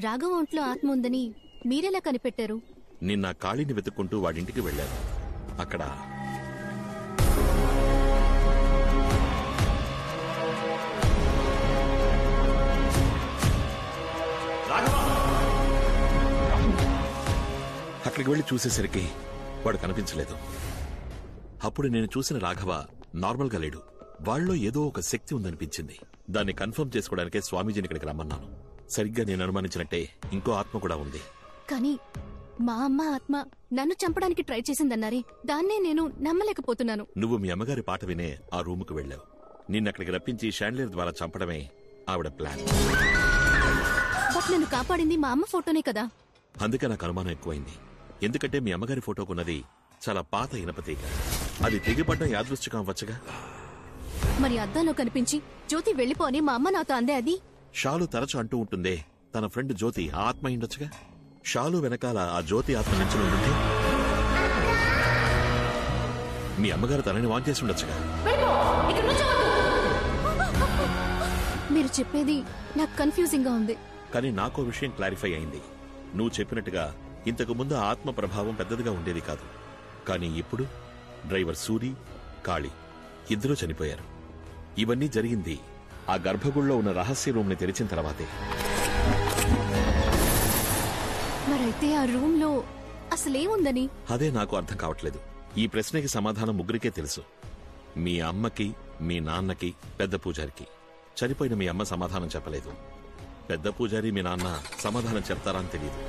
రాఘవ ఒంట్లో ఆత్మ ఉందని మీరెలా కనిపెట్టారు? నిన్న కాళీని వెతుక్కుంటూ వాడింటికి వెళ్లారు. అక్కడ అక్కడికి వెళ్లి చూసేసరికి వాడు కనిపించలేదు. అప్పుడు నేను చూసిన రాఘవ నార్మల్గా లేడు. వాళ్ళలో ఏదో ఒక శక్తి ఉందనిపించింది. దాన్ని కన్ఫర్మ్ చేసుకోవడానికే స్వామీజీని ఇక్కడికి రమ్మన్నాను. సరిగ్గా నేను అనుమానించినట్టే ఇంకో ఆత్మ కూడా ఉంది. కానీ మా అమ్మ ఆత్మ నన్ను చంపడానికి ట్రై చేసిందన్నారే, దాన్నే నేను నమ్మలేకపోతున్నాను. నువ్వు మీ అమ్మగారి పాట వినే ఆ రూముకు వెళ్లావు. నిన్నక్కడికి రప్పించి షాండ్లియర్ ద్వారా చంపడమే ఆవిడ ప్లాన్. బట్ నన్ను కాపాడింది మా అమ్మ ఫోటోనే కదా. అందుకే నాకు అనుమానం ఎక్కువైంది. ఎందుకంటే మీ అమ్మగారి ఫోటోకున్నది చాలా పాత ఇనపతీగ. అది తెగిపడ్డ యాదృశ్చికం అవ్వచ్చుగా. మరి అద్దంలో కనిపించి జ్యోతి వెళ్లిపోని మా అమ్మ నాతో అందే. అది షాలు తరచు అంటూ ఉంటుందే, తన ఫ్రెండ్ జ్యోతి ఆ ఆత్మ అయిండొచ్చుగా. షాలు వెనకాల ఆ జ్యోతి ఆత్మ నుంచి ఉంటుంది. మీ అమ్మగారు తనని వాన్ చేసి ఉండొచ్చుగా. మీరు చెప్పేది నాకు కన్ఫ్యూజింగ్ గా ఉంది. కానీ నాకో విషయం క్లారిఫై అయింది. నువ్వు చెప్పినట్టుగా ఇంతకు ముందు ఆత్మ ప్రభావం పెద్దదిగా ఉండేది కాదు. కానీ ఇప్పుడు డ్రైవర్ సూరి, కాళీ ఇద్దరూ చనిపోయారు. ఇవన్నీ జరిగింది ఆ గర్భగుడిలో ఉన్న రహస్య రూమ్ ని తెరిచిన తర్వాతే. మరైతే ఆ రూమ్ లో అసలేముందని? అదే నాకు అర్థం కావట్లేదు. ఈ ప్రశ్నకి సమాధానం ముగ్గురికే తెలుసు. మీ అమ్మకి, మీ నాన్నకి, పెద్ద పూజారికి. చనిపోయిన మీ అమ్మ సమాధానం చెప్పలేదు. పెద్ద పూజారి మీ నాన్న సమాధానం చెప్తారా అని తెలియదు.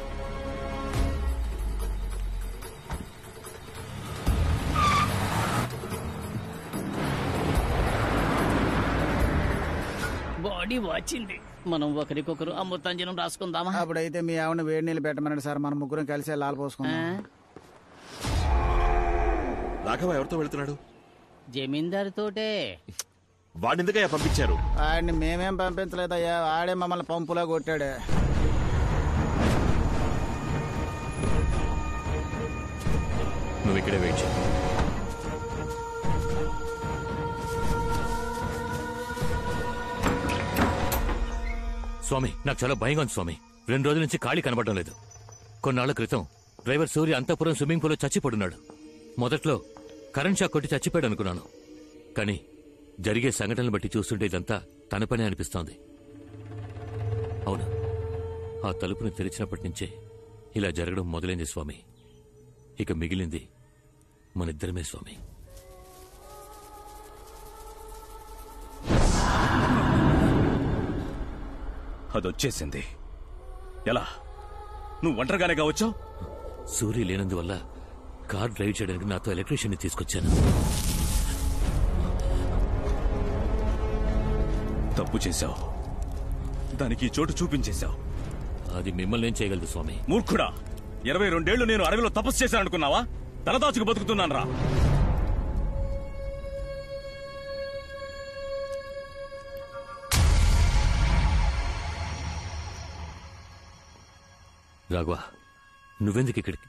బాడీ వచ్చింది. మనం ఒకరికొకరు అమృతాంజనం రాసుకుందామా? అప్పుడైతే మీ ఆవిడ వేడి నీళ్ళు పెట్టమన్నాడు సార్. మనం ముగ్గురం కలిసి లాల్ పోసుకుందాం. రాఘవ ఎవరితో వెళ్తున్నాడు? జమీందారుతోటే. వాడెందుకయ్యా పంపించారు? ఆడిని మేమేం పంపించలేదయ్యా, ఆడే మమ్మల్ని పంపులా కొట్టాడు. నువ్వు ఇక్కడే వెయిట్ చేయి. స్వామి, నాకు చాలా భయంగా ఉంది స్వామి. 2 రోజుల నుంచి ఖాళీ కనబడడం లేదు. కొన్నాళ్ల క్రితం డ్రైవర్ సూర్య అంతఃపురం స్విమ్మింగ్ పూల్లో చచ్చిపడున్నాడు. మొదట్లో కరెంట్ షాక్ కొట్టి చచ్చిపోయాడు అనుకున్నాను. కానీ జరిగే సంఘటనలు బట్టి చూస్తుంటే ఇదంతా తన పనే అనిపిస్తోంది. అవును, ఆ తలుపుని తెరిచినప్పటి నుంచే ఇలా జరగడం మొదలైంది స్వామి. ఇక మిగిలింది మనిద్దరమే స్వామి. అదొచ్చేసింది. ఎలా? నువ్వు ఒంటరిగానే వచ్చావు? సూర్య లేనందువల్ల కార్ డ్రైవ్ చేయడానికి నాతో ఎలక్ట్రీషియన్ ని తీసుకొచ్చాను. తప్పు చేశావు. దానికి చోటు చూపించేశావు. అది మిమ్మల్ని ఏం చేయగలదు స్వామి? మూర్ఖుడా! 22 ఏళ్లు నేను అడవిలో తపస్సు చేశాననుకున్నావా? తలదాచుకు బతుకుతున్నాను రా. రాఘవ, నువ్వెందుకు ఇక్కడికి?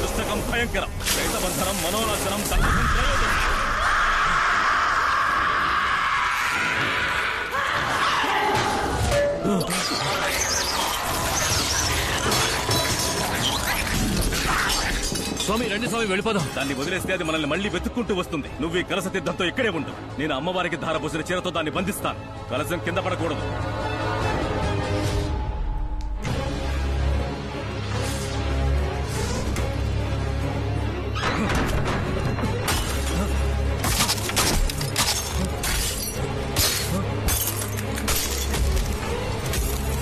దుష్టకం భయంకరం, ప్రేతబంధనం మనోనాశనం. స్వామి రండి స్వామి, వెళ్ళిపోదాం. దాన్ని వదిలేస్తే అది మనల్ని మళ్లీ వెతుక్కుంటూ వస్తుంది. నువ్వు ఈ కలస సిద్ధంతో ఇక్కడే ఉండు. నేను అమ్మవారికి ధారపోసిన చీరతో దాన్ని బంధిస్తాను. కలసం కింద పడకూడదు.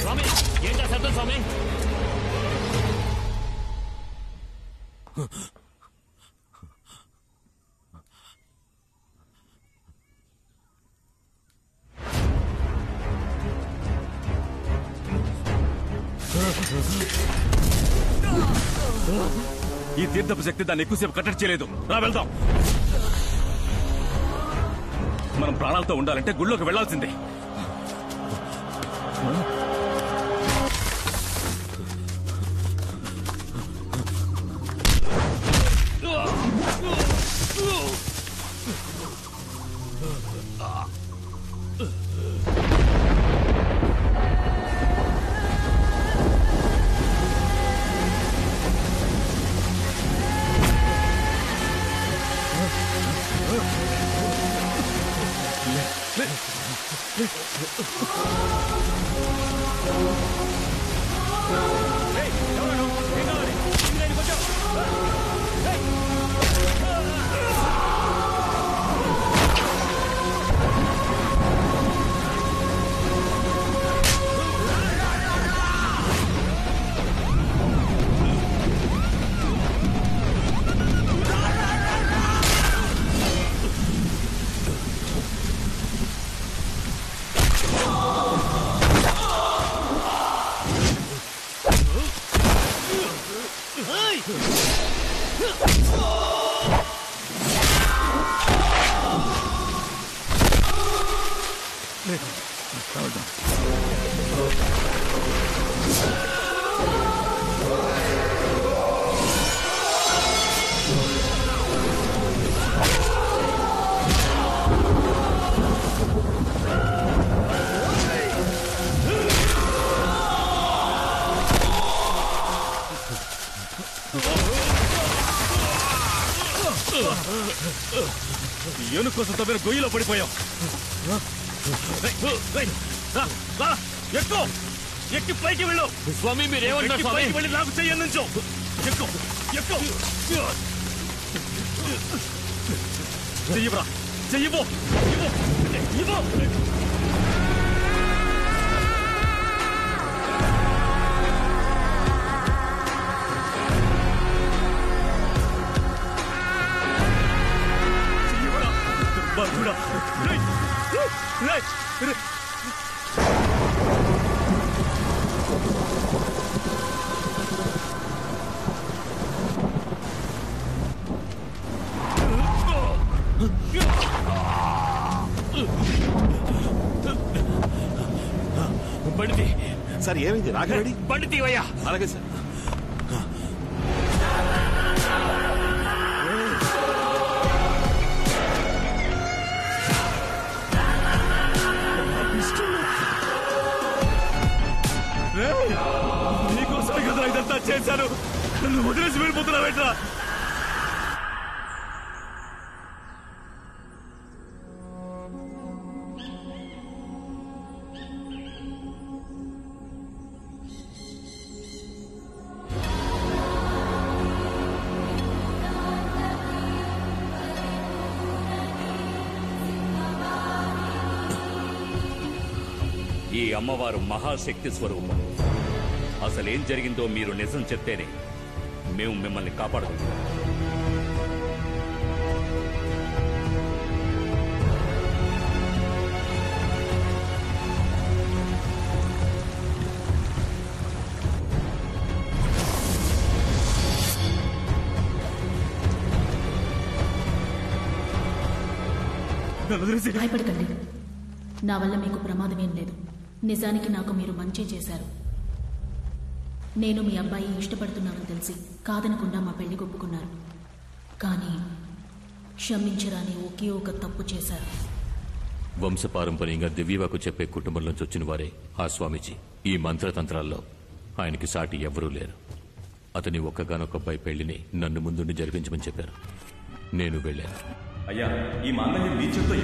స్వామి, ఏంటా శబ్దం స్వామి? ఈ తీర్థపు శక్తి దాన్ని ఎక్కువసేపు కట్టడి చేయలేదు. రా వెళ్దాం. మనం ప్రాణాలతో ఉండాలంటే గుళ్ళోకి వెళ్లాల్సిందే. ఏనుగు కోసం తవ్విన గొయ్యిలో పడిపోయాం. ఎక్కువ ఎక్కి పైకి వెళ్ళు. స్వామి మీరేమంటారు స్వామి? పైకి వెళ్ళి నాకు చెయ్యి నుంచో. ఎక్కువ ఎక్కువ చెయ్యిరా, చెయ్యిపో ఇవ్వు. బండి సార్ ఏమైంది? రాఘవేడి బండి తీవయ్యా. అలాగే సార్. నీకోసమే కదా ఇదంతా చేశాను. నన్ను వదిలేసి వెళ్ళిపోతున్నావేట్రా? ఈ అమ్మవారు మహాశక్తి స్వరూపం. అసలేం జరిగిందో మీరు నిజం చెప్తేనే మేము మిమ్మల్ని కాపాడుకుంటాం. భయపడకండి. నా వల్ల మీకు ప్రమాదమేం లేదు. నిజానికి నాకు మీరు మంచి చేశారు. నేను మీ అబ్బాయి ఇష్టపడుతున్నానని తెలిసి కాదనకుండా మా పెళ్లి ఒప్పుకున్నారు. కానీ క్షమించరాని ఒకే ఒక తప్పు చేశారు. వంశపారంపర్యంగా దివ్యవాకు చెప్పే కుటుంబంలోంచి వచ్చిన వారే ఆ స్వామీజీ. ఈ మంత్రతంత్రాల్లో ఆయనకి సాటి ఎవ్వరూ లేరు. అతని ఒక్కగానొక్క అబ్బాయి పెళ్లిని నన్ను ముందుండి జరిపించమని చెప్పారు. నేను వెళ్ళాను. అయ్యా, ఈ మాంగళ్యం మీ చేత్తో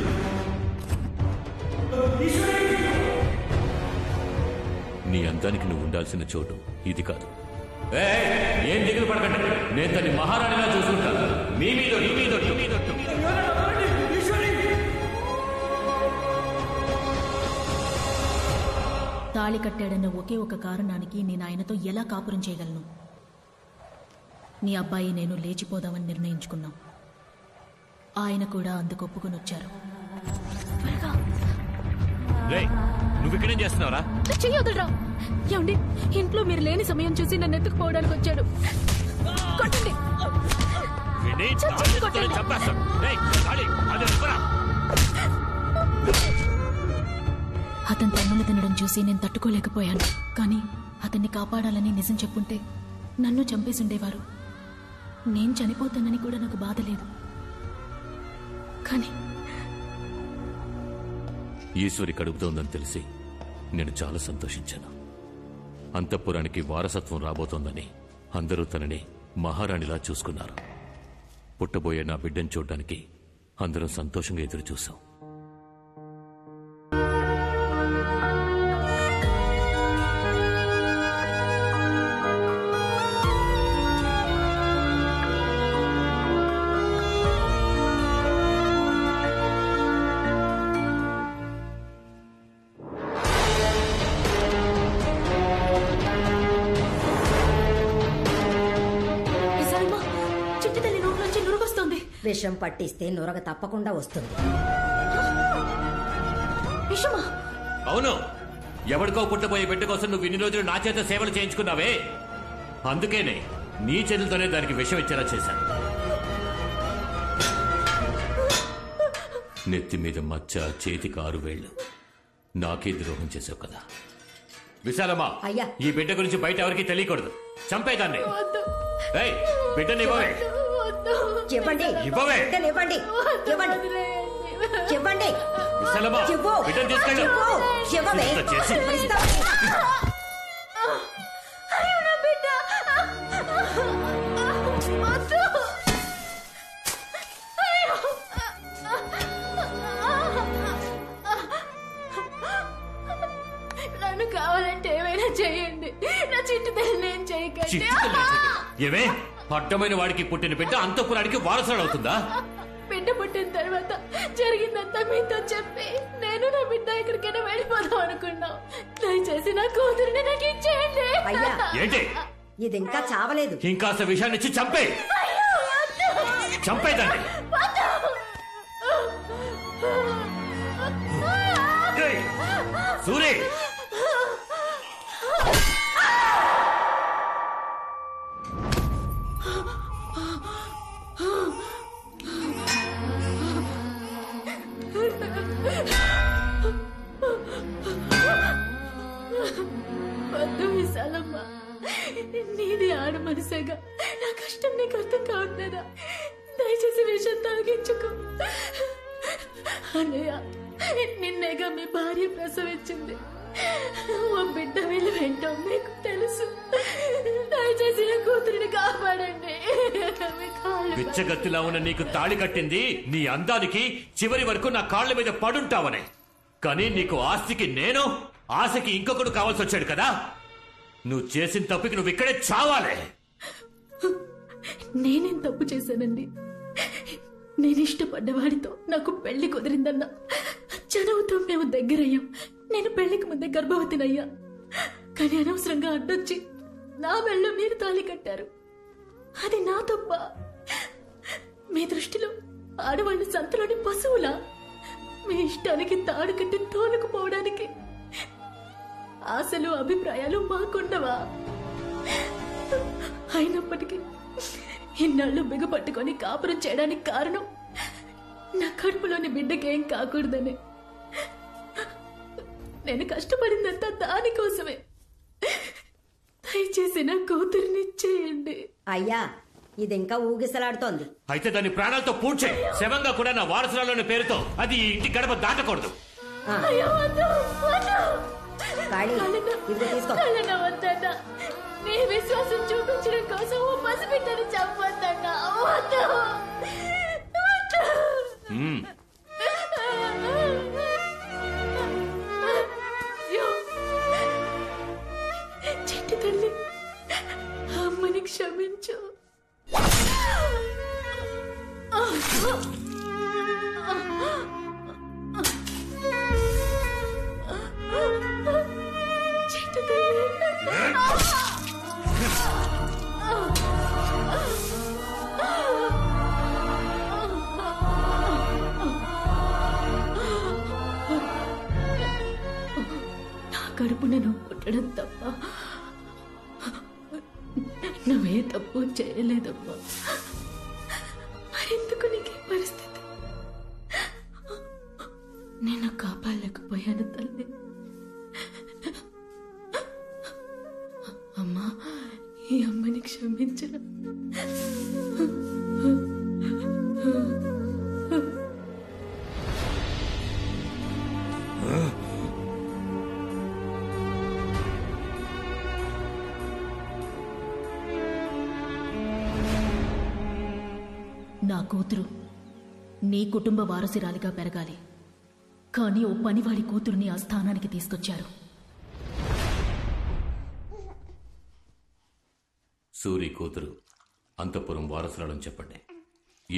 నీ అందానికి నువ్వు ఉండాల్సిన చోటు ఇది కాదు. ఏం దిగులు పడకండి. నేను తన్ని మహారాణిలా చూసుకుంటాను. మీ మీద తాళి కట్టాడన్న ఒకే ఒక కారణానికి నేను ఆయనతో ఎలా కాపురం చేయగలను? నీ అబ్బాయి నేను లేచిపోదామని నిర్ణయించుకున్నాం. ఆయన కూడా అందుకు ఒప్పుకొని వచ్చారు. నువ్వు ఇక్కడేం చేస్తున్నావురా? చెయ్యొద్దురా. ఏమండి, ఇంట్లో మీరు లేని సమయం చూసి నన్ను ఎత్తుకుపోవడానికి వచ్చాడు. కొట్టండి. అతను తన్నులు తినడం చూసి నేను తట్టుకోలేకపోయాను. కానీ అతన్ని కాపాడాలని నిజం చెప్పుంటే నన్ను చంపేసుండేవారు. నేను చనిపోతానని కూడా నాకు బాధ లేదు. కానీ ఈశ్వరి కడుపుతోందని తెలిసి నేను చాలా సంతోషించాను. అంతఃపురానికి వారసత్వం రాబోతోందని అందరూ తనని మహారాణిలా చూసుకున్నారు. పుట్టబోయే నా బిడ్డను చూడ్డానికి అందరం సంతోషంగా ఎదురు చూశాం. విషం పట్టిస్తే నురగ తప్పకుండా వస్తుంది. విషమా? అవును. ఎవరికో పుట్టబోయే బిడ్డ కోసం నువ్వు ఇన్ని రోజులు నా చేత సేవలు చేయించుకున్నావే, అందుకేనే నీ చేతులతోనే దానికి విషం ఇచ్చేలా చేశాను. నెత్తి మీద మచ్చ, చేతికి 6 వేళ్లు. నాకే ద్రోహం చేసావు కదా. విశాలమ్మా, అయ్యా, ఈ బిడ్డ గురించి బయట ఎవరికి తెలియకూడదు. చంపేదాన్ని. బిడ్డని ఇవ్వవే. చెప్పండి, ఇవ్వవే. ఇవ్వండి, ఇవ్వండి, ఇవ్వండి. విశాలమ్మా, బిడ్డను తీసుకెళ్ళు. నన్ను కావాలంటే ఏమైనా చేయండి. నా చిట్టు తల్లి నేను చేయకండి. ఏమే, అడ్డమైన వాడికి పుట్టిన బిడ్డ అంతఃపురానికి వారసుడు అవుతుందా? బిడ్డ పుట్టిన తర్వాత జరిగిందంతా మీతో చెప్పి నేను నా బిడ్డ ఎక్కడికైనా వెళ్ళిపోదాం అనుకున్నాం. దయచేసి నా కూతురిని నాకు ఇచ్చేయండి. ఏంటి ఇది ఇంకా చావలేదు. ఇంకాస్త విషయాన్ని ఇచ్చి చంపే. చంపేదండి. సూరి, వద్దు విశాలమ్మ, నీది ఆడ మనసేగా. నా కష్టం నీకు అర్థం కావట్లేదా? దయచేసి విషయం తాగించుకో. అన్నయ్య, నిన్నేగా మీ భార్య ప్రసవించింది. ఓ బిడ్డ వీళ్ళు ఏంటో మీకు తెలుసు. దయచేసి నా కూతురిని కాపాడండి. బిచ్చగత్తిలా ఉన్న నీకు తాళి కట్టింది నీ అందానికి, చివరి వరకు నా కాళ్ల మీద పడుంటావనే. కానీ నీకు ఆస్తికి నేను, ఆశకి ఇంకొకడు కావాల్సి వచ్చాడు కదా. నువ్వు చేసిన తప్పుకి నువ్వు ఇక్కడే చావాలే. నేనేం తప్పు చేశానండి? నేను ఇష్టపడ్డవాడితో నాకు పెళ్లి కుదిరిందన్నా, చదువుతో మేము దగ్గరయ్యాం. నేను పెళ్లికి ముందే గర్భవతినయ్యా. కానీ అనవసరంగా అడ్డొచ్చి నా మెళ్ళో మీరు తాళి కట్టారు. అది నా తప్ప? మీ దృష్టిలో ఆడవాళ్ళు సంతలోని పశువులా? మీ ఇష్టానికి తాడు కట్టి తోలుకుపోవడానికి ఆశలు, అభిప్రాయాలు మాకుండవా? అయినప్పటికీ ఇన్నాళ్ళు బిగపట్టుకొని కాపురం చేయడానికి కారణం నా కడుపులోని బిడ్డకేం కాకూడదని. నేను కష్టపడిందంతా దానికోసమే. దయచేసి నా కూతురిని చేయండి. అయ్యా, ఇది ఇంకా ఊగిసలాడుతోంది. అయితే దాని ప్రాణాలతో పూడ్చే. శవంగా కూడా నా వారసురాలోని పేరుతో అది ఈ ఇంటి గడప దాటకూడదు. నీ విశ్వాసం చూపించడం కోసం పసిబిడ్డని చంపొద్దన్నా. చెట్టు తల్లి, అమ్మని క్షమించు. చెట్టు తల్లి, నువ్వే తప్పు చేయలేదమ్మా. మరెందుకు నీకే పరిస్థితి? నేను కాపాడలేకపోయాను తల్లి. అమ్మా, ఈ అమ్మని క్షమించను. నా కూతురు నీ కుటుంబ వారసురాలిగా పెరగాలి, కానీ ఓ పనివాడి కూతురుని ఆ స్థానానికి తీసుకొచ్చారు. సూరి కూతురు అంతఃపురం వారసురాలని చెప్పండి.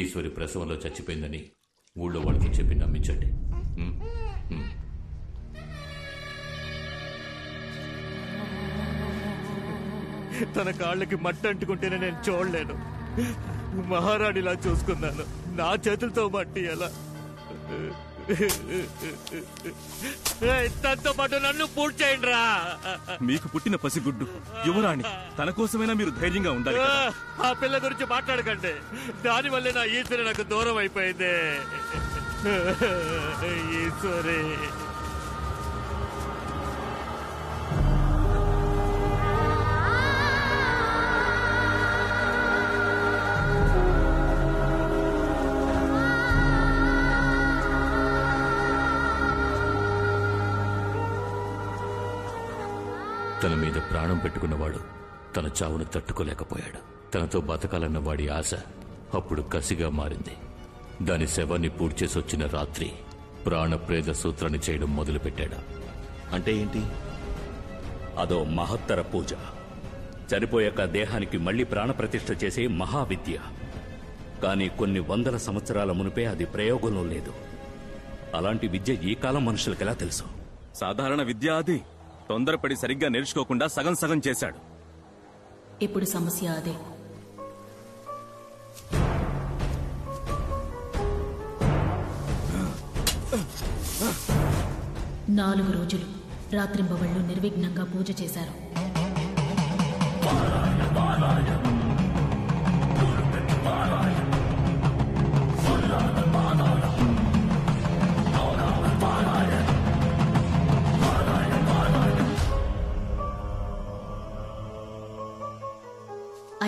ఈశ్వరి ప్రసవంలో చచ్చిపోయిందని ఊళ్ళో వాళ్ళతో చెప్పి నమ్మించండి. తన కాళ్ళకి మట్టి అంటుకుంటేనే నేను చూడలేను. మహారాణిలా చూసుకున్నాను, నా చేతులతో మట్టి ఎలా? తనతో పాటు నన్ను పూర్తి చేయండి రా. మీకు పుట్టిన పసిగుడ్డు యువరాణి, తన కోసమైనా మీరు ధైర్యంగా ఉండాలి కదా. ఆ పిల్ల గురించి మాట్లాడకండి, దానివల్లే నా ఈశ్వరి నాకు దూరం అయిపోయింది. ఈశ్వరి, తన మీద ప్రాణం పెట్టుకున్నవాడు తన చావును తట్టుకోలేకపోయాడు. తనతో బతకాలన్న వాడి ఆశ అప్పుడు కసిగా మారింది. దాని శవాన్ని పూడ్చేసొచ్చిన రాత్రి ప్రాణప్రేద సూత్రాన్ని చేయడం మొదలుపెట్టాడు. అంటే ఏంటి? అదో మహత్తర పూజ. చనిపోయాక దేహానికి మళ్లీ ప్రాణప్రతిష్ఠ చేసే మహావిద్య. కానీ కొన్ని వందల సంవత్సరాల మునిపే అది ప్రయోగంలో లేదు. అలాంటి విద్య ఈ కాలం మనుషులకెలా తెలుసు? సాధారణ విద్య అది. తొందరపడి సరిగ్గా నేర్చుకోకుండా సగం సగం చేశాడు. ఇప్పుడు సమస్య అదే. నాలుగు రోజులు రాత్రింబవళ్లు నిర్విఘ్నంగా పూజ చేశారు.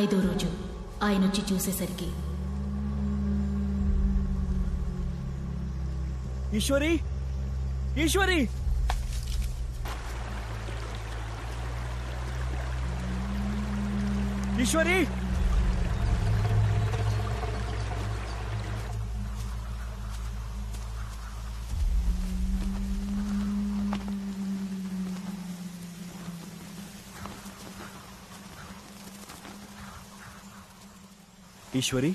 ఐదో రోజు ఆయనొచ్చి చూసేసరికి ఈశ్వరి, ఈశ్వరి, ఈశ్వరి, ఈశ్వరి,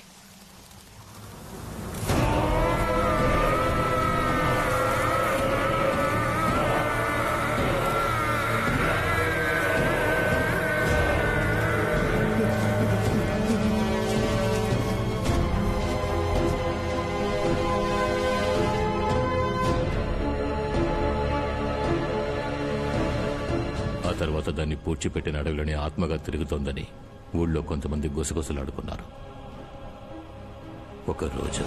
ఆ తర్వాత దాన్ని పూడ్చిపెట్టిన అడవిలోనే ఆత్మగా తిరుగుతోందని ఊళ్ళో కొంతమంది గుసగుసలాడుకున్నారు. ఒకరోజు